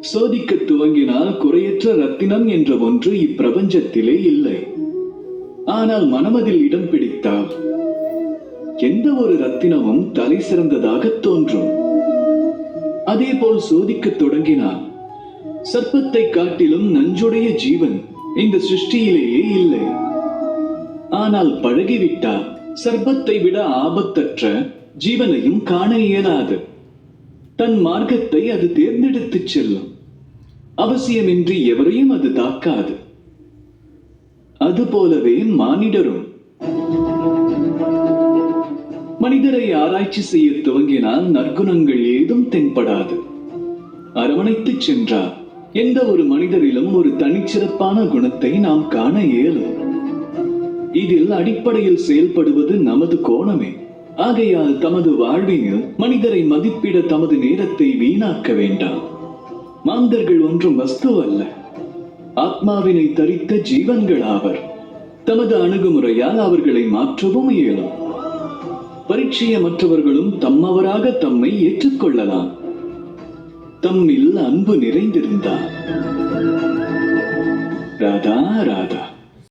சோதிக்க துவங்கினால் குறையற்ற ரத்தினம் என்ற ஒன்று இப்பிரபஞ்சத்திலே இல்லை. ஆனால் மனமதில் இடம் பிடித்தால் எந்த ஒரு ரத்தினமும் தலை சிறந்ததாக தோன்றும். அதேபோல் சோதிக்க தொடங்கினால் சர்ப்பத்தை காட்டிலும் நஞ்சுடைய ஜீவன் இந்த சிருஷ்டியிலேயே இல்லை. ஆனால் பழகிவிட்டால் சர்ப்பத்தை விட ஆபத்தற்ற ஜீவனையும் காண இயலாது. தன் மார்க்கத்தை அது தேர்ந்தெடுத்துச் செல்லும். அவசியமின்றி எவரையும் அது தாக்காது. அதுபோலவே மானிடரும். மனிதரை ஆராய்ச்சி செய்ய துவங்கினால் நற்குணங்கள் ஏதும் தென்படாது. அரவணைத்துச் சென்றார் எந்த ஒரு மனிதரிலும் ஒரு தனிச்சிறப்பான குணத்தை நாம் காண இயலும். இதில் அடிப்படையில் செயல்படுவது நமது கோணமே. ஆகையால் தமது வாழ்வினில் மனிதரை மதிப்பிட தமது நேரத்தை வீணாக்க வேண்டாம். மாந்தர்கள் ஒன்றும் வஸ்து அல்ல, ஆத்மாவினை தரித்த ஜீவன்கள் ஆவர். தமது அணுகுமுறையால் அவர்களை மாற்றவும் இயலும். பரிச்சயமற்றவர்களும் தம்மவராக தம்மை ஏற்றுக்கொள்ளலாம், தம்மில் அன்பு நிறைந்திருந்தார். ராதா ராதா.